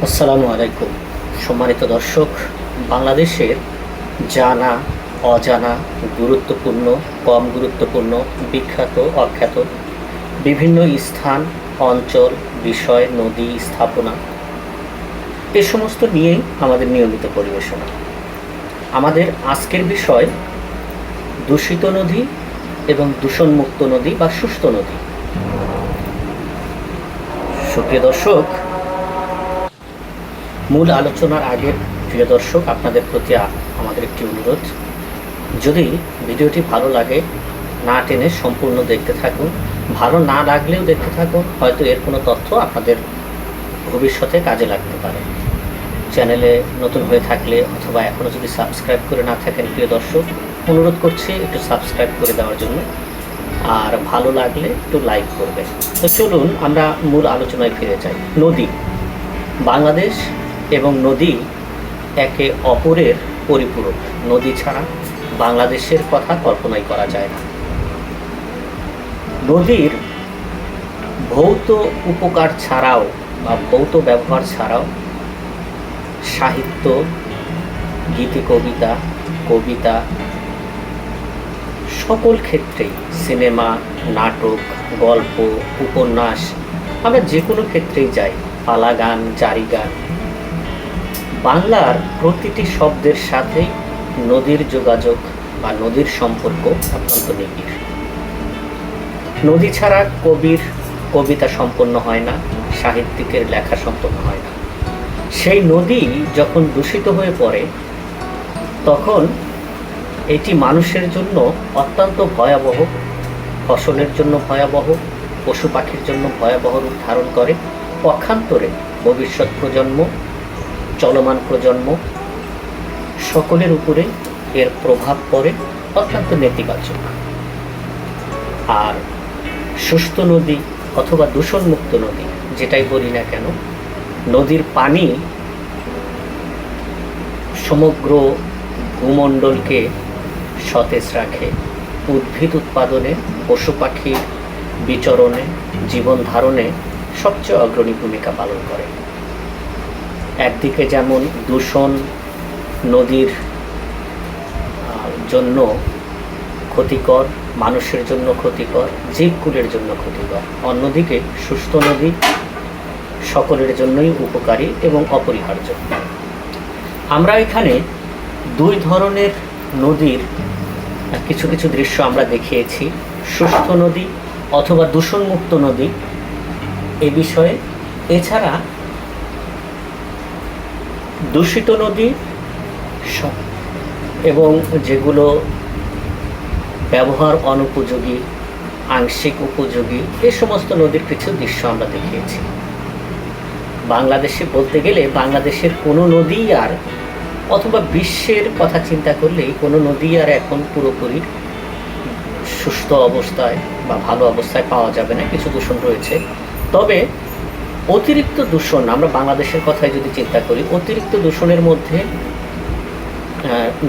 আসসালামু আলাইকুম। সম্মানিত দর্শক, বাংলাদেশের জানা অজানা, গুরুত্বপূর্ণ কম গুরুত্বপূর্ণ, বিখ্যাত অখ্যাত বিভিন্ন স্থান, অঞ্চল, বিষয়, নদী, স্থাপনা এ সমস্ত নিয়েই আমাদের নিয়মিত পরিবেশনা। আমাদের আজকের বিষয় দূষিত নদী এবং দূষণমুক্ত নদী বা সুস্থ নদী। সুপ্রিয় দর্শক, মূল আলোচনার আগে প্রিয় দর্শক, আপনাদের প্রতি আমাদের একটি অনুরোধ, যদি ভিডিওটি ভালো লাগে না টেনে সম্পূর্ণ দেখতে থাকুন। ভালো না লাগলেও দেখতে থাকুন, হয়তো এর কোনো তথ্য আপনাদের ভবিষ্যতে কাজে লাগতে পারে। চ্যানেলে নতুন হয়ে থাকলে অথবা এখনও যদি সাবস্ক্রাইব করে না থাকেন প্রিয় দর্শক, অনুরোধ করছি একটু সাবস্ক্রাইব করে দেওয়ার জন্য, আর ভালো লাগলে একটু লাইক করবেন। তো চলুন আমরা মূল আলোচনায় ফিরে যাই। নদী, বাংলাদেশ এবং নদী একে অপরের পরিপূরক। নদী ছাড়া বাংলাদেশের কথা কল্পনাই করা যায় না। নদীর ভৌত উপকার ছাড়াও বা ভৌত ব্যবহার ছাড়াও সাহিত্য, গীতি, কবিতা সকল ক্ষেত্রেই, সিনেমা, নাটক, গল্প, উপন্যাস, আমরা যে কোনো ক্ষেত্রেই যাই, পালা গান, জারি গান, বাংলার প্রতিটি শব্দের সাথেই নদীর যোগাযোগ বা নদীর সম্পর্ক অত্যন্ত নিবিড়। নদী ছাড়া কবির কবিতা সম্পন্ন হয় না, সাহিত্যিকের লেখা সম্পন্ন হয় না। সেই নদী যখন দূষিত হয়ে পড়ে, তখন এটি মানুষের জন্য অত্যন্ত ভয়াবহ, ফসলের জন্য ভয়াবহ, পশু পাখির জন্য ভয়াবহ রূপ ধারণ করে। পক্ষান্তরে ভবিষ্যৎ প্রজন্ম, চলমান প্রজন্ম সকলের উপরে এর প্রভাব পড়ে অত্যন্ত নেতিবাচক। আর সুস্থ নদী অথবা দূষণমুক্ত নদী যেটাই বলি না কেন, নদীর পানি সমগ্র ভূমণ্ডলকে সতেজ রাখে, উদ্ভিদ উৎপাদনে, পশু পাখির বিচরণে, জীবন ধারণে সবচেয়ে অগ্রণী ভূমিকা পালন করে। একদিকে যেমন দূষণ নদীর জন্য ক্ষতিকর, মানুষের জন্য ক্ষতিকর, জীবকুলের জন্য ক্ষতিকর, অন্যদিকে সুস্থ নদী সকলের জন্যই উপকারী এবং অপরিহার্য। আমরা এখানে দুই ধরনের নদীর কিছু কিছু দৃশ্য আমরা দেখিয়েছি। সুস্থ নদী অথবা দূষণমুক্ত নদী এ বিষয়ে, এছাড়া দূষিত নদী এবং যেগুলো ব্যবহার অনুপযোগী, আংশিক উপযোগী, এ সমস্ত নদীর কিছু দৃশ্য আমরা দেখিয়েছি। বাংলাদেশে বলতে গেলে বাংলাদেশের কোনো নদী আর, অথবা বিশ্বের কথা চিন্তা করলেই কোনো নদী আর এখন পুরোপুরি সুস্থ অবস্থায় বা ভালো অবস্থায় পাওয়া যাবে না, কিছু দূষণ রয়েছে। তবে অতিরিক্ত দূষণ, আমরা বাংলাদেশের কথাই যদি চিন্তা করি, অতিরিক্ত দূষণের মধ্যে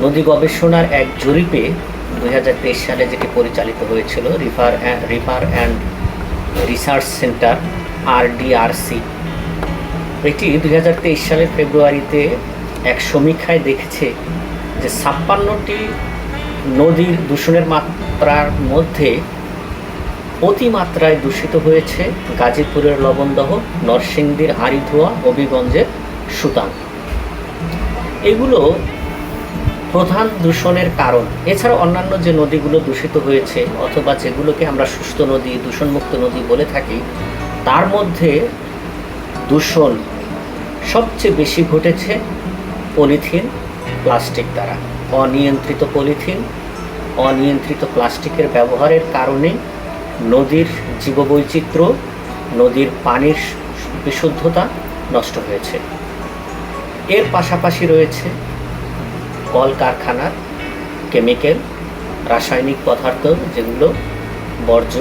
নদী গবেষণার এক জরিপে 2023 সালে যেটি পরিচালিত হয়েছিল, river and research centre RDRC, এটি 2023 সালের ফেব্রুয়ারিতে এক সমীক্ষায় দেখেছে যে 56টি নদীর দূষণের মাত্রার মধ্যে অতিমাত্রায় দূষিত হয়েছে গাজীপুরের লবণদহ, নরসিংদীর হাড়িধোয়া, হবিগঞ্জের সুতান। এগুলো প্রধান দূষণের কারণ। এছাড়া অন্যান্য যে নদীগুলো দূষিত হয়েছে অথবা যেগুলোকে আমরা সুস্থ নদী, দূষণমুক্ত নদী বলে থাকি, তার মধ্যে দূষণ সবচেয়ে বেশি ঘটেছে পলিথিন, প্লাস্টিক দ্বারা। অনিয়ন্ত্রিত পলিথিন, অনিয়ন্ত্রিত প্লাস্টিকের ব্যবহারের কারণে নদীর জীববৈচিত্র্য, নদীর পানির বিশুদ্ধতা নষ্ট হয়েছে। এর পাশাপাশি রয়েছে কলকারখানার কেমিক্যাল, রাসায়নিক পদার্থ যেগুলো বর্জ্য,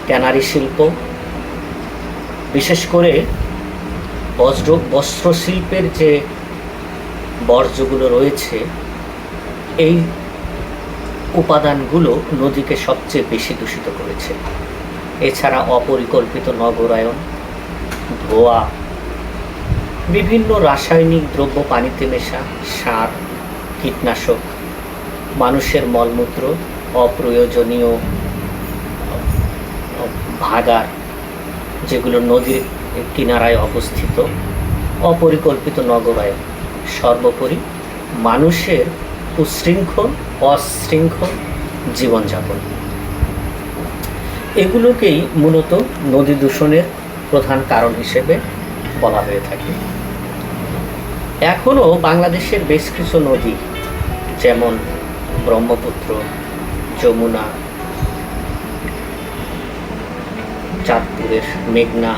ট্যানারি শিল্প, বিশেষ করে বস্ত্রশিল্পের যে বর্জ্যগুলো রয়েছে, এই উপাদানগুলো নদীকে সবচেয়ে বেশি দূষিত করেছে। এছাড়া অপরিকল্পিত নগরায়ন, ধোয়া, বিভিন্ন রাসায়নিক দ্রব্য পানিতে মেশা, সার, কীটনাশক, মানুষের মলমূত্র, অপ্রয়োজনীয় ভাগাড় যেগুলো নদীর কিনারায় অবস্থিত, অপরিকল্পিত নগরায়ন, সর্বোপরি মানুষের উচ্ছৃঙ্খল অশৃঙ্খল জীবনযাপন, এগুলোকেই মূলত নদী দূষণের প্রধান কারণ হিসেবে বলা হয়ে থাকে। এখনও বাংলাদেশের বেশ কিছু নদী যেমন ব্রহ্মপুত্র, যমুনা, চাঁদপুরের মেঘনা,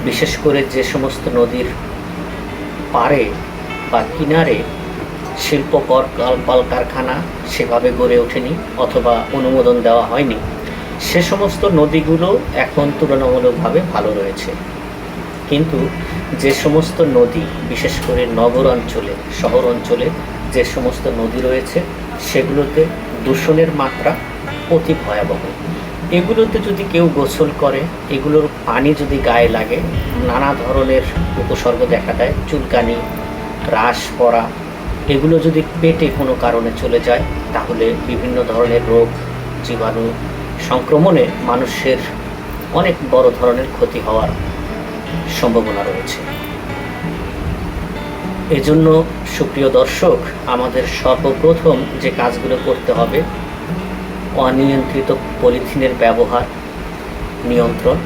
বিশেষ করে যে সমস্ত নদীর পাড়ে বা কিনারে শিল্প কলকারখানা সেভাবে গড়ে ওঠেনি অথবা অনুমোদন দেওয়া হয়নি, সে সমস্ত নদীগুলো এখন তুলনামূলকভাবে ভালো রয়েছে। কিন্তু যে সমস্ত নদী বিশেষ করে নগর অঞ্চলে, শহর অঞ্চলে যে সমস্ত নদী রয়েছে সেগুলোতে দূষণের মাত্রা অতি ভয়াবহ। এগুলোতে যদি কেউ গোসল করে, এগুলোর পানি যদি গায়ে লাগে, নানা ধরনের উপসর্গ দেখা দেয়, চুলকানি, রাশ পড়া, এগুলো যদি পেটে কোনো কারণে চলে যায় তাহলে বিভিন্ন ধরনের রোগ, জীবাণু সংক্রমণে মানুষের অনেক বড় ধরনের ক্ষতি হওয়ার সম্ভাবনা রয়েছে। এজন্য সুপ্রিয় দর্শক, আমাদের সর্বপ্রথম যে কাজগুলো করতে হবে, অনিয়ন্ত্রিত পলিথিনের ব্যবহার নিয়ন্ত্রণ,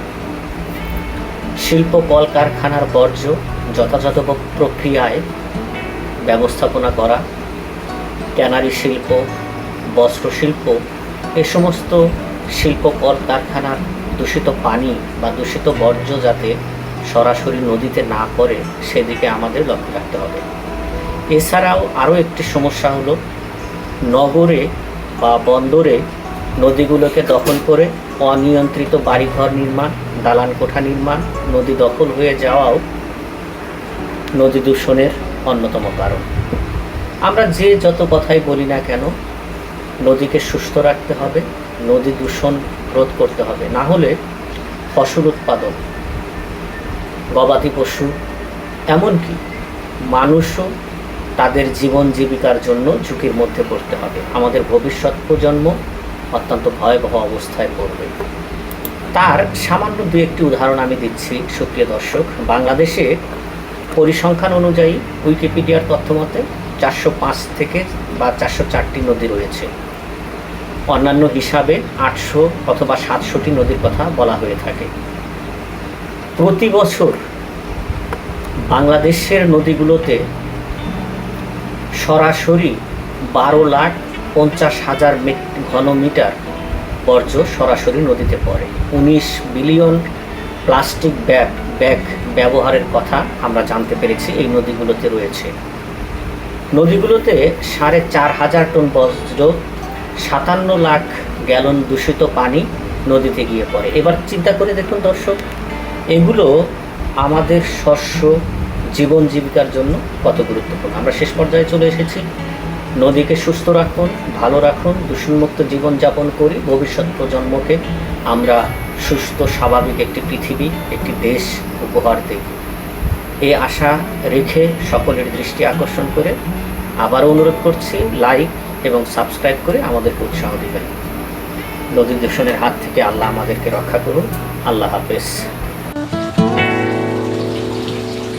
শিল্প কলকারখানার বর্জ্য যথাযথ প্রক্রিয়ায় ব্যবস্থাপনা করা, ট্যানারি শিল্প, বস্ত্রশিল্প, এ সমস্ত শিল্প কলকারখানার দূষিত পানি বা দূষিত বর্জ্য যাতে সরাসরি নদীতে না পড়ে সেদিকে আমাদের লক্ষ্য রাখতে হবে। এছাড়াও আরও একটি সমস্যা হলো, নগরে বা বন্দরে নদীগুলোকে দখল করে অনিয়ন্ত্রিত বাড়িঘর নির্মাণ, দালান কোঠা নির্মাণ, নদী দখল হয়ে যাওয়াও নদী দূষণের অন্যতম কারণ। আমরা যে যত কথাই বলি না কেন, নদীকে সুস্থ রাখতে হবে, নদী দূষণ রোধ করতে হবে, না হলে ফসল উৎপাদন, গবাদি পশু, এমনকি মানুষও তাদের জীবন জীবিকার জন্য ঝুঁকির মধ্যে পড়তে হবে। আমাদের ভবিষ্যৎ প্রজন্ম অত্যন্ত ভয়াবহ অবস্থায় পড়বে। তার সামান্য দু একটি উদাহরণ আমি দিচ্ছি সুপ্রিয় দর্শক। বাংলাদেশে পরিসংখ্যান অনুযায়ী উইকিপিডিয়ার তথ্য মতে 405 থেকে বা 404টি নদী রয়েছে। অন্যান্য হিসাবে 800 অথবা 700টি নদীর কথা বলা হয়ে থাকে। প্রতি বছর বাংলাদেশের নদীগুলোতে সরাসরি 12,50,000 ঘনমিটার বর্জ্য সরাসরি নদীতে পড়ে। 19 বিলিয়ন প্লাস্টিক ব্যাগ ব্যবহারের কথা আমরা জানতে পেরেছি এই নদীগুলোতে রয়েছে। নদীগুলোতে 4,500 টন বর্জ্য, 57 লাখ গ্যালন দূষিত পানি নদীতে গিয়ে পড়ে। এবার চিন্তা করে দেখুন দর্শক, এগুলো আমাদের শস্য, জীবন জীবিকার জন্য কত গুরুত্বপূর্ণ। আমরা শেষ পর্যায়ে চলে এসেছি। নদীকে সুস্থ রাখুন, ভালো রাখুন, দূষণমুক্ত জীবনযাপন করি, ভবিষ্যৎ প্রজন্মকে আমরা সুস্থ স্বাভাবিক একটি পৃথিবী, একটি দেশ উপহার দেব। এই আশা রেখে সকলের দৃষ্টি আকর্ষণ করে আবারও অনুরোধ করছি, লাইক এবং সাবস্ক্রাইব করে আমাদেরকে উৎসাহ দেবেন। নদী দূষণের হাত থেকে আল্লাহ আমাদেরকে রক্ষা করুন। আল্লাহ হাফেজ।